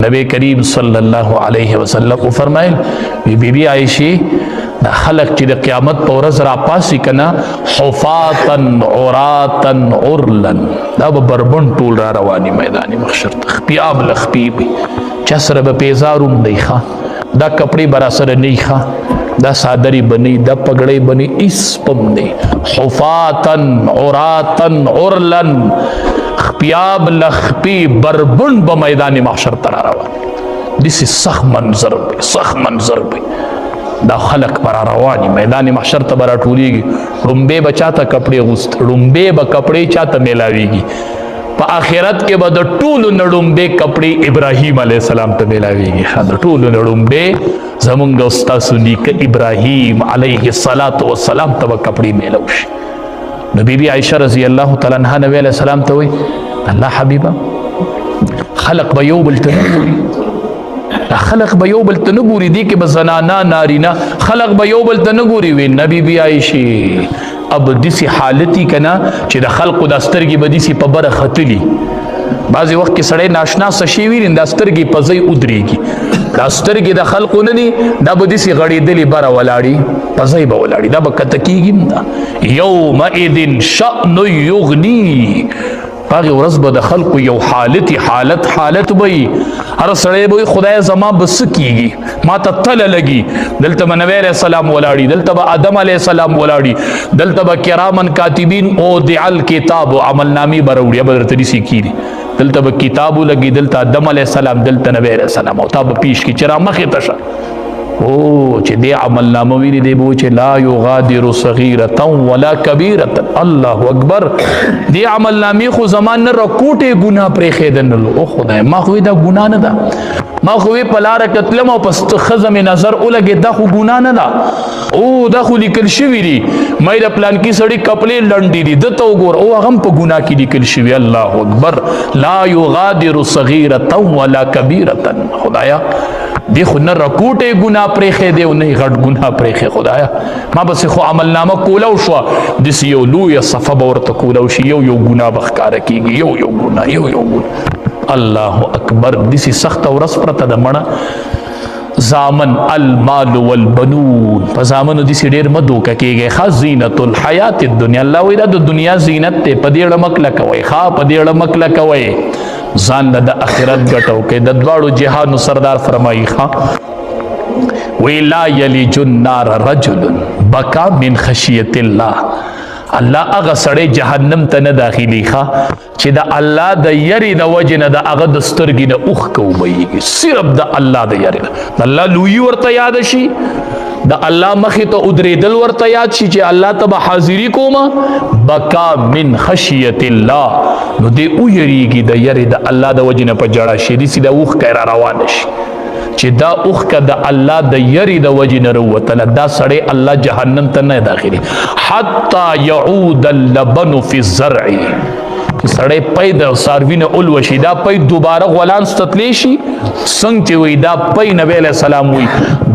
نبی کریم صلی الله علیه وسلم فرمایل بی بی عائشہ دا خلق چې د قیامت په ورځ را پاسي کنا حفاتن عراتن عرلن دا به بربند ټول را رواني میدان محشر ته خپیاب لخپیب چا سره به پیزاروم دی ښه دا کپڑے برا سره نه ښه دا صادری بنی دا پگڑی بنی اس پم دی حفاتن عراتن عرلن خپیاب لخپی بربند با میدان محشر تر روان دیسی سخ منظر بی دا خلق پر روانی میدان محشر ته برا ټولیږي ړومبې به چاته کپړې غوست ړومبې به کپړې چاته میلاویږي په آخرت کې به د ټولو نه ړومبې کپړې ابراهیم علیه السلام ته میلاویږي د ټولو نه ړومبې زمونږ او ستاسو نیکه ابراهیم علیه السلام ته به کپړې میلاو شي نو بیبي عایشه رضی الله تعالی عنها نبی علیه السلام ته وایي الله حبیبه خلق به یو بل ته خلق به یو بل ته نه ګوري دي کې به زنانا نارینا خلق به یو بل ته نه ګوري وي نبی بی عائشہ اب دسی حالتی کنا چې د خلقو د سترګې به دسی په بره ختلی بعضی وخت کې سړی ناشنا سشي وي د سترګې په ځای ودرېږي د سترګې د خلقو نه دي دا به دسی غړېدلې بره ولاړي په ځای به ولاړي دا به کته کېږي دا یومئذ شأن یغنی هغه ورځ به د خلقو یو حالت وي هر سړی به خدای زما بس کیږي ما ته تل لګي دلته نبی علیہ السلام ولاړي دلته آدم علیہ السلام ولاړي دلته کرامن کاتبین او دعل کتاب عمل نامې بروړي بدرته دي کیږي دلته کتابو لګي دلته آدم علیہ السلام دلته نبی علیہ السلام او تاب پیش کی چر مخه تشه او چې دی عمل نامه ویری دی بو چې لا یغادر صغیرة ولا کبیرة الله اکبر دی عمل نامه خو زمان نه رکوټه ګناه پرې خېدنل او خدای ما خو دا ګناه نه ده ما خو په لار کتلم او پس خزم نظر ولګي دا خو ګناه نه ده او دا خو لیکل شوی دی مې د پلان کې سړی کپلې لنډې دي د تو ګور او هغه په ګناه کې لیکل شوی الله اکبر لا یغادر صغیرة ولا کبیرة خدایا دی خو نه رکوټه ګناه پرېخې دی او نه غټ ګناه پرېخې خدایا ما بس خو عمل نامه کولو شو دس یو لوی صفه ورته کولو شي یو ګناه بخکاره کیږي یو ګناه الله اکبر دسی سخت ورځ پرته د مړه زامن المال والبنون په زامنو دسی ډېر مدوکه کېږي خزینت الحیات الدنیا الله ویلا د دنیا زینت ته په دې ړمک لکوي په دې ړمک لکوي ځان د اخرت ګټو کې د دواړو جهانو سردار فرمایي ویلا یلج النار رجل بکا من خشیت الله الله هغه سړی جهنم ته نه داخلي چې د الله د یری د وجه نه د هغه د سترګې نه اوښ کوبیږي صرف د الله د یری د الله لوی ورته یاد شي د الله مخې ته ودرېدل ورته یاد شي چې الله ته به حاضري کومه بکا من خشیت الله نو دې ویریږي د یری د الله د وجه نه په جړه شي دې سیده اوښ کوي را روان شي چې دا اوخ که د الله د یری د وجې نه راووتله دا سړی الله جهنم ته نه داخلي حتی یعود اللبن فی الزرع چې سړی پی د څاروي نه الوشي دا پی دوباره غولانس ته تلی شي څنګه چې وایي دا پی نبی علیه السلام وایي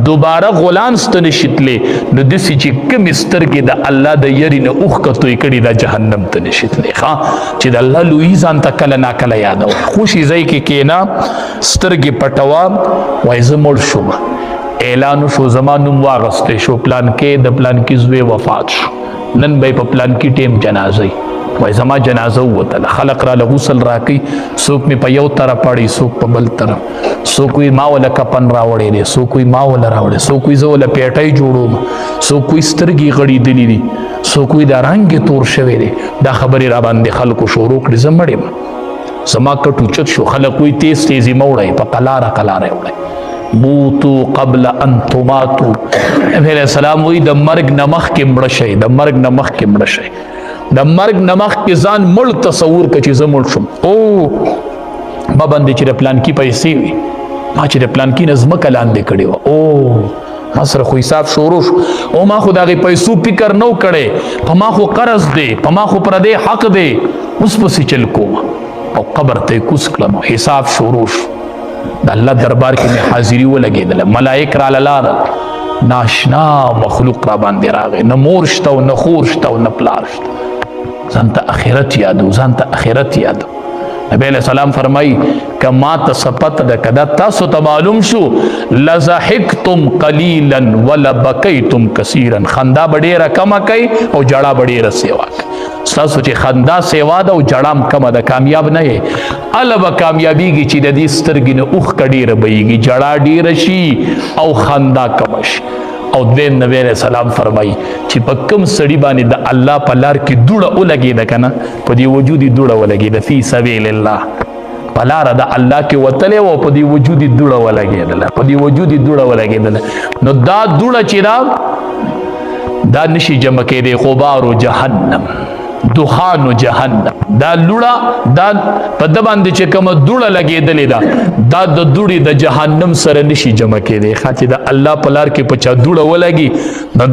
دوباره غولانس ته نشي تلی نو داسې چې کومې سترګې د الله د یری نه اوښ کتوی کړي دا جهنم ته نشي تلی چې د الله لویي ځان ته کله ناکله یادوه خوشي ځای کې کېنه سترګې پټوه وایي زه مړ شوم اعلان شو زما نوم واغستی شو پلان کې د پلان کې زوی وفات شو نن به په پلان کې ټیم جنازه وای زما جنازه وته خلق را له غسل راکې څوک می په یو طرف پړی څوک په بل طرف څوک ما ولا کپن راوړې دي څوک ما ولا راوړې څوک زه ولا پیټای جوړوم څوک سترګې غړې دلی دي څوک دا رنگ تور شوی دی دا خبرې را باندې خلکو شروع کړي زمړې زما کټو چت شو خلک وی تیزی موړی په قلاره وړي موتو قبل ان تماتو نبی علیہ السلام وی د مرګ نمخ کې مړ شي د مرګ نمخ کې مړ شي د مرګ نمخ کې ځان مړ تصور کړي چې زه مړ شم او ما باندې چې د پلان کې پیسې وي ما چې د پلان کې نظم کلاندې کړي و او ما سره خو حساب شروع شو او ما خو دغه پیسو فکر نو کړي په ما خو قرض دی په ما خو پر دې حق دی اوس پسې چل کوم او قبر ته کوس کلم حساب شروع شو د الله دربار کې می حاضری ولګېدله ملائک را لاله ناشنا مخلوق را باندې راغی نه مور شته او نه خور شته او نه پلار شته ځان ته اخرت یادو نبی علیہ السلام فرمائی کہ ما تصپت دا کدا تاسو تا معلوم شو لزحکتم قلیلا ولبکیتم کثیرا، خندا بڑیر کم کئی او جڑا بڑیر سیوا ستاسو چې خندا سیوا دا او جڑام کم دا کامیاب نه البا کامیابیږي چې د دې سترګې نه اوښ کډیره بهیږي، جڑا ډیره شي او خندا کم شي. او دویم نبی علیہ السلام فرمائی چې په کوم سړي باندې د الله په لار کې دوړه ولګېده که نه په دې وجود یې دوړه ولګېده فی سبیل الله، په لاره د الله کې وتلی و په دې وجود یې دوړه ولګېدله، په دې وجود یې دوړه ولګېدله. نو دا دوړه چې دا نشي جمع کېدی، غبار جهنم، دخان جهنم، دا لوړه دا په د باندې چې کومه دوړه لګېدلې ده دا د دوړې د جهنم سره نشي جمع کېدی. ښه چې د الله په لار کې په چا دوړه ولګي نو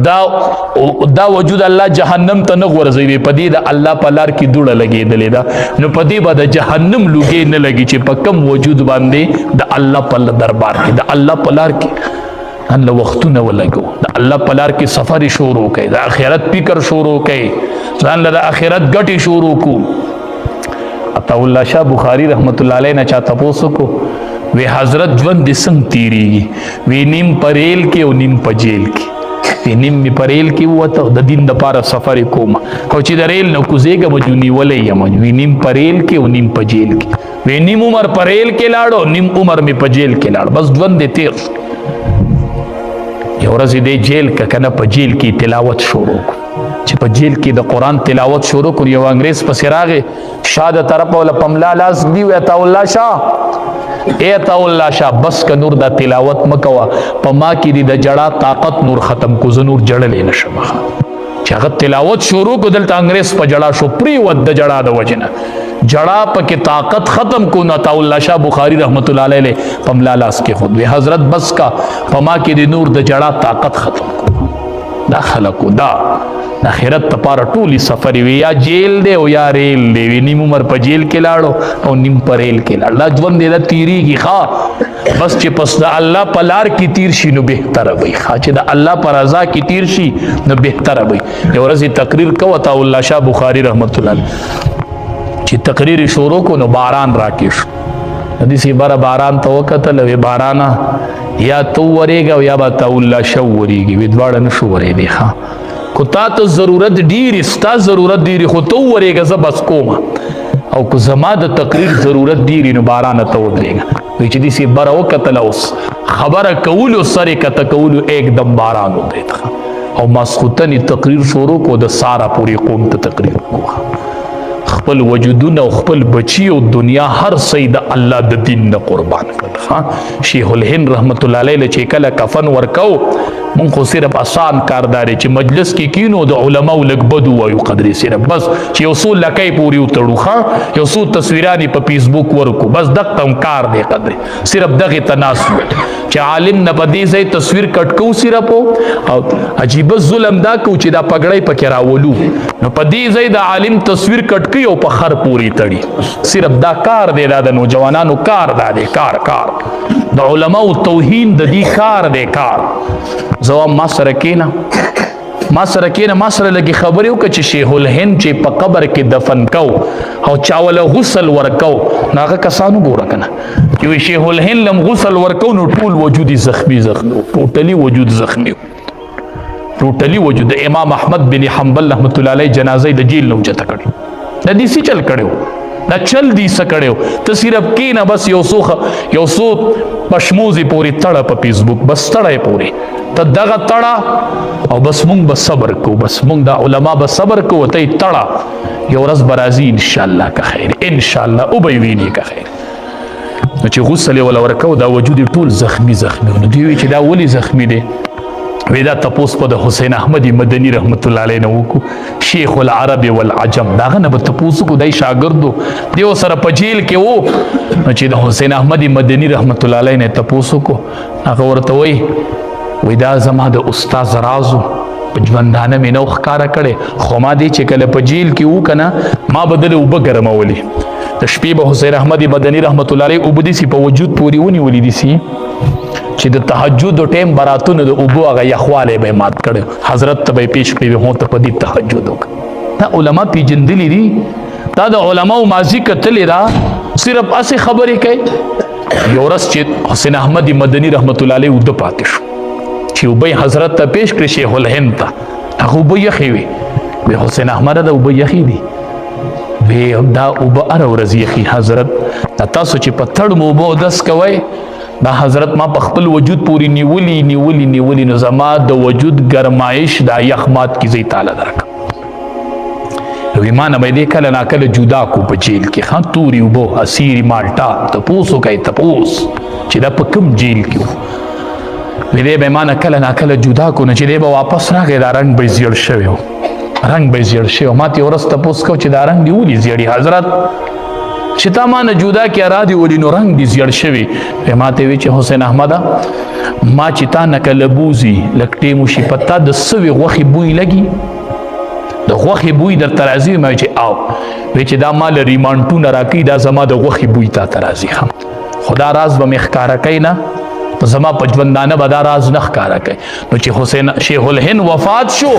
دا وجود الله جهنم ته نه غورځوي، په دې د الله په لار کې دوړه لګېدلې ده نو په دې به د جهنم لوګې نه لګي چې په کم وجود باندې د الله په دربار کې د الله په لار کې الله وختونه ولګو، د الله په لار کې سفر شروع کړي، د آخرت فکر شروع کړي، ځان له د آخرت ګټې شروع کو. عطا الله شاه بخاری رحمت الله علیه نه چا تپوسو کو وی حضرت ژوند دې څنګه تیریږي؟ وی نیم پریل کې او نیم په جیل کې، وی نیم می پریل کې وته د دین دپاره سفر کوم او چې د ریل نه کوزېږم جو نیولی یم، وی نیم پریل کې او نیم په جیل کې، وی نیم عمر پریل کې لاړو نیم عمر می په جیل کې لاړ، بس ژوند دې تیر شو. یو ورځ دې جیل که کنه په جیل کې تلاوت شروع کو، چې په جیل کې د قرآن تلاوت شروع کو، یو انګریز پسې راغی شاه د طرف ولا پملا لاس دی و عطا الله شاه اے عطا الله شاه بس که نور دا تلاوت مکوه په ما کې دی د جړه طاقت نور ختم کو، زه نور جړلی نشم. چې هغه تلاوت شروع کو دلته انګریز په جړه شو پریوت د جړه د وجنه جڑا پکې طاقت ختم کو. نو عطا الله شاه بخاری رحمت الله علیه پملا لاس کې خود وی حضرت بس کا پما کې د نور د جڑا طاقت ختم کو. دا خلقو دا آخرت تپاره ټولی سفر وی یا جیل دی او یا ریل دی، وی نیم عمر په جیل کې لاړو او نیم په ریل کې لاړ. دا ژوند دی دا تیریږي ښه، بس چې پس د الله په لار کې تیر شي نو بهتره وي، ښه چې د الله په رضا کې تیر شي نو بهتره وي. یو ورځ تقریر کو عطا الله شاه بخاری رحمت الله چې تقریر شروع کو نو باران راکې شو، د دې بره باران ته وکتل وی بارانه یا تو ورېږه او یا به عطا الله شاه ورېږي، وی دواړه نه شو ورېدی. ښه کو تا ته ضرورت ډیری ستا ضرورت ډیری خو تو ورېږه زه بس کوم، او کو زما د تقریر ضرورت ډیری نو بارانه ته ودرېږه. وی چې دې بره وکتل اوس خبره کولو سره کته کولو एकदम باران ودرېد او ماسخوتنې تقریر شروع کو د سارا پوری قوم ته تقریر کو. خپل وجودونه او خپل بچی او دنیا هر څه د الله د دین نه قربان کړل. شیخ الهند رحمت الله علیه چې کله کفن ورکو مونږ خو صرف آسان کارداري چې مجلس کې کینو د علماو لږ بدو وایو قدرې صرف بس چې یو څو لکۍ پورې وتړو، ښه یو څو تصویرانې په فیسبوک ورکو، بس دغه هم کار دی قدرې صرف دغې ته ناست چې عالم نه په دې ځای تصویر کټ کوو صرف او عجیبه ظلم دا کوو چې دا پګړۍ پکې راولو نو په دې ځای د عالم تصویر کټ کوي او په خر پورې تړي، صرف دا کار دی، دا د نوجوانانو کار دا دی، کار د علماو توهین د دې کار دی کار. زوام ما سره کېنه ما سره لګي خبرې وکړه چې شیخ الهند چې په قبر کې دفن کو او چاوله غسل ورکو نو هغه کسانو ګوره که نه چې شیخ الهند لم غسل ورکو نو ټول وجود زخمی ټوټلی وجود زخمی، ټوټلی وجود. د امام احمد بن حنبل رحمت الله علیه جنازه د جیل نه اوچته کړې، د دې څه چل کړی دا چل دی سکړیو ته صرف کېنه بس یو څو پشموزي پوری تړه په فیسبوک بس تړه پوری ته دغه تړه او بس مونږ به صبر کو، بس مونږ د علما به صبر کو ته تړه یو ورځ برازي ان شاء الله که خیر ان شاء الله او به ویني که خیر. نو چې غسل ولا ورکو دا وجود ټول زخمی نو دی چې دا ولی زخمی دی وی دا تپوس په د حسین احمدی مدنی رحمت الله علیه نه وکړو، شیخ العرب والعجم داغه نه به تپوس کو دای شاګردو دیو سره په جیل کې وو نو چې د حسین احمدی مدنی رحمت الله علیه نه تپوس کو هغه ورته وی دا زما د استاد رازو په ژوندانه مې نو ښکارا کړي خو ما دې چې کله په جیل کې وو کنه ما بدل وب ګرمولې د شپې به حسین احمدی مدنی رحمت الله علیه وبدي سي په وجود پوری ونیولې دي سي چې د تهجد ټیم براتونه د اوبو هغه یخواله به مات کړي، حضرت ته به پیش کوي هو ته په دې تهجد وک. دا علما پیجندلی دي دا د علماء ماضی کتلی دا صرف اسی خبرې کوي. یو ورځ چې حسین احمد مدني رحمت الله علیه وده پاتې شو چې اوبه حضرت ته پیش کړي شیخ الهند ته، هغه اوبه یخې وي. وی حسین احمد دا اوبه یخې دي؟ وی دا اوبه هره ورځ یخي حضرت، دا تاسو چې په تړ مو اوبه اودس کوئ دا حضرت ما په خپل وجود پوری نیولی نیولی نیولی، نو زما د وجود گرمایش دا یخ مات کی زی تعالی درک. وی ما نه به کله نا کله جدا کو په جیل کې خان توري وبو اسیری مالټا تپوسو کوي تپوس چې دا په کوم جیل کې وی دې به ما نه کله نا کله جدا کو نه چې دې به واپس راغی دا رنگ به زیړ شوی رنگ به زیړ شوی. ما ته ورسته تپوس کو چې دا رنگ دی ولي زیړی حضرت چې تا ما نه جدا کې را دي ولي نو رنگ دی زیړ شوی. ما ته وی چې حسین احمد ما چې تا نه کله بوزي لکټې مو شي پتا د سوي غوخي بوی لګي د غوخي بوی در ترازی ما چې آو وی چې دا مال ریمانټونه راکې دا زما د غوخي بوی تا ترازی هم خدا راز به مخکاره کوي نه زما په ژوندانه به دا راز نه ښکاره کوي. نو چې حسین شیخ الهند وفات شو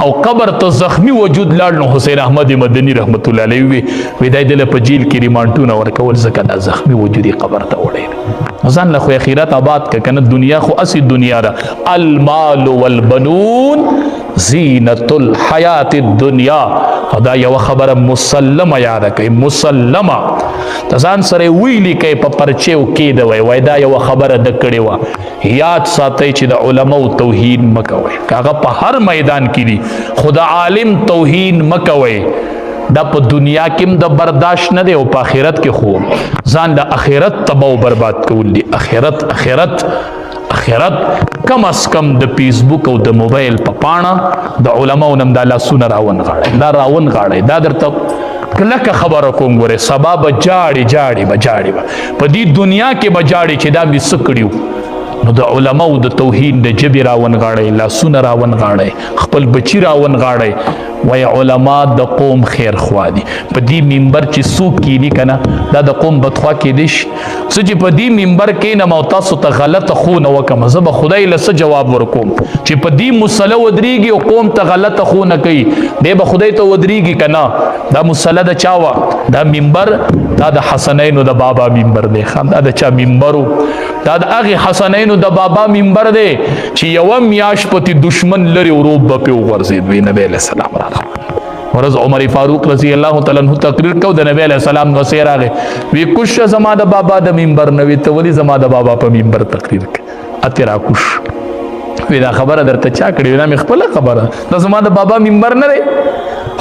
او قبر ته زخمی وجود لاړ نو حسین احمد مدني رحمت الله علیه وی دا دله په جیل کې ریمانټونه ورکول ځکه دا زخمی وجودي قبر ته وړي. ځان له خو اخرت آباد ک کنه دنیا خو اسی دنیا را المال والبنون زینت الحیات الدنیا. خدا یو خبره مسلمه یاد کوي مسلمه ځان سره ویلی کوي په پرچیو کې دی وای دا یو خبره د کړي وا یاد ساتي چې د علماء توهین مکوي کاغه په هر میدان کې دي خدا عالم توهین مکوي. دا په دنیا کې د برداشت نه دی او په آخرت کې خو ځان د آخرت تباہ برباد کول دي. آخرت کم از کم د فیسبوک او د موبایل په پاڼه د علماو نم د لاسونه راون غاړي دا درته کلکه خبره کوم ګوره سبا به جاړي په دې دنیا کې به جاړي چې دا مې څه کړیو. نو د علماو د توهین د جبې راون غاړي لاسونه راون غاړي خپل بچی راون غاړي. وای علما د قوم خیر خوا دي په دې منبر چې څوک کینی کنه دا د قوم بدخوا کې دي چې په دې منبر کې نه مو تاسو ته غلطه خو نه وکم زه به خدای له څه جواب ورکوم چې په دې مسله ودرېږي او قوم ته غلطه خو نه کوي دی به خدای ته ودرېږي کنه. دا مسله د چاوا دا منبر دا د حسنینو د بابا منبر دی خان دا د چا منبرو دا د هغه حسنینو د بابا منبر دی چې یو میاش پتی دشمن لري وروب په ورزید وی نبی علیہ السلام ورځ عمر فاروق رضی الله تعالی عنہ تقریر کو د نبی علیہ السلام نو سیر راغی وی کوش زما د بابا د منبر نو ته ولی زما د بابا په منبر تقریر ک اترا کوش وی دا خبره درته چا کړی نه خپل خبره د زما د بابا منبر نه دی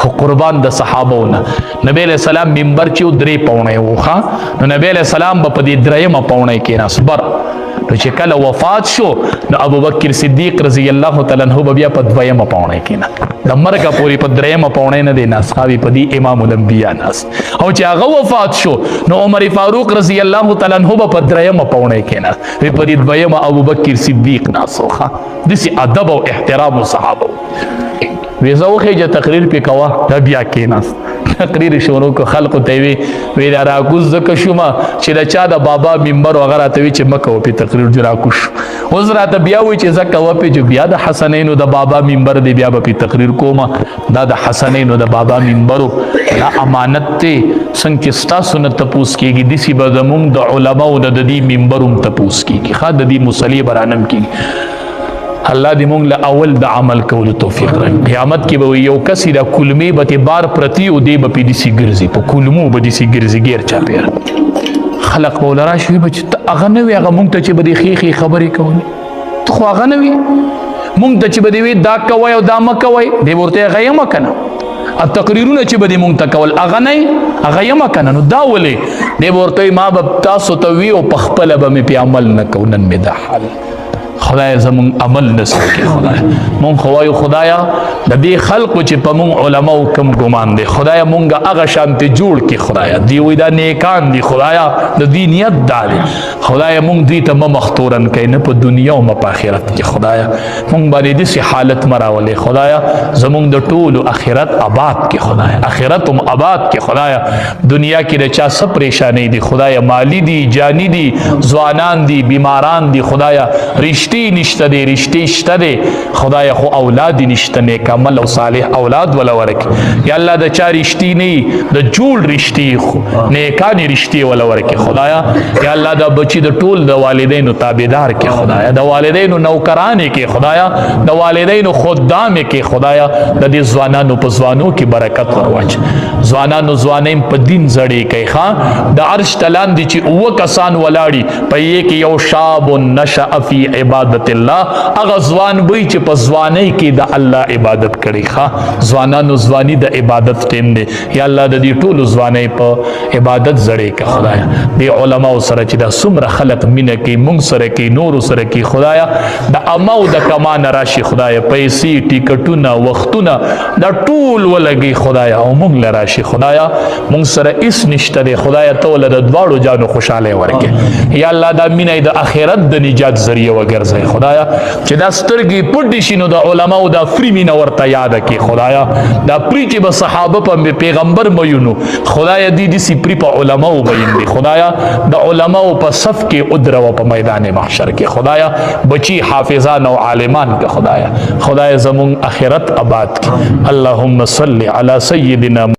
خو قربان د صحابهونه نبی علیہ السلام منبر چې درې پاونه وخا نو نبی علیہ السلام په دې درېمه پاونه کې نصبر نو چې کله وفات شو نو ابوبکر صدیق رضی الله تعالی عنہ بیا په دویمه پاونه کې نه د مرګ پوری په درېمه پاونه نه دی ناس خاوی په دې امام الانبیاء ناس او چې هغه وفات شو نو عمر فاروق رضی الله تعالی عنہ په درېمه پاونه کې نه په دې دویمه ابوبکر صدیق ناس خو دسی ادب او احترام صحابه ویزه وخیجه تقریر پی کوا دا بیا کیناست تقریر شروع کو خلق تیوی وی دا راکوز زکا شما چی دا چا دا بابا منبر وغیرہ تیوی چی مکا وپی تقریر جو راکوش وزرا تا بیاوی چی زکا وپی جو بیا دا حسنینو دا بابا منبر دی بیا با پی تقریر کوما دا حسنینو دا بابا منبرو دا امانت تی سنگ چستا سنت تپوس کی گی دیسی بدمونگ دا علماء دا دی منبرم تپوس کی گی خواه دا دی مسلی برانم کی گی. الله دې مونږ له اول د عمل کولو توفیق راکړي. قیامت کې به یو کس دا کلمې به بار پرتی او دی به په دې ګرځي په کلمو به دې ګرځي غیر چا پیر خلق بوله راشي بچ هغه نه وي هغه مونږ ته چې به دې خېخي خبرې کوي ته خو هغه نه وي مونږ ته چې به دې دا کوي او دا مکوي دې ورته غیم کنه تقریرونه چې به دې مونږ ته کول هغه نه هغه یم کنه نو دا ولې دې ورته ما به تاسو ته وی او په خپل به مې په عمل نه کوونن مې دا حال خدای زمون عمل نسو کې خدای مون خوایو خدایا د دې خلقو چې په مون علماء کم ګمان دي خدای مونږه هغه شانته جوړ کې خدایا دی وې دا نیکان دي خدایا د دې نیت دالي خدای مونږ دې ته مختورن کین په دنیا او په آخرت کې خدایا مونږ باندې دې حالت مراولې خدایا زمون د ټول آخرت آباد کې خدایا آخرت هم آباد کې خدایا دنیا کې د چا څه پریشانی دي خدایا مالی دي جانی دي ځوانان دي بیماران دي خدایا رشتہ رشتي نشته دی رشتي شته دی خدای خو اولاد نشته نیک عمل او صالح اولاد ولا ورک یا الله د چا رشتي نه د جوړ رشتي نیکانی رشتي ولا ورک خدایا یا الله د بچی د ټول د والدینو تابعدار کې خدایا د والدینو نوکران کې خدایا د والدینو خدام کې خدایا د دې ځوانانو په ځوانو کې برکت ورواچ ځوانانو ځوانین په دین زړې کوي ښا د عرش تلان دي چې اوه کسان ولاړي په یې کې یو شاب نشأ فی عبادت الله هغه ځوان وي چې په ځوانۍ کې د الله عبادت کړي ښا ځوانانو ځواني د عبادت ټیم دی یا الله د دې ټولو ځوانۍ په عبادت زړې که خدایا دې علماو سره چې دا څومره خلق مینه کوي مونږ سره کوي نورو سره کوي خدایا د عامه او د کمانه راشي خدایا پیسې ټیکټونه وختونه دا ټول ولګي خدایا او مونږ له راشي خدایا مونږ سره هیڅ نشته دی خدایا ته له د دواړو جانو خوشحاله ورکړي یا الله دا مینه د آخرت د نجات ذریعہ وګرځي خدایا چې دا سترګې پټ شي نو د علماو دا فری مینه ورته یاد کړي خدایا دا پری چې به صحابه په پیغمبر مینو خدایا دې دې سی پری په علماو بیندي خدایا د علماو په صف کې ادرو په میدان محشر کې خدایا بچی حافظان او عالمان کې خدایا زمون آخرت آباد کی اللهم صل علی سیدنا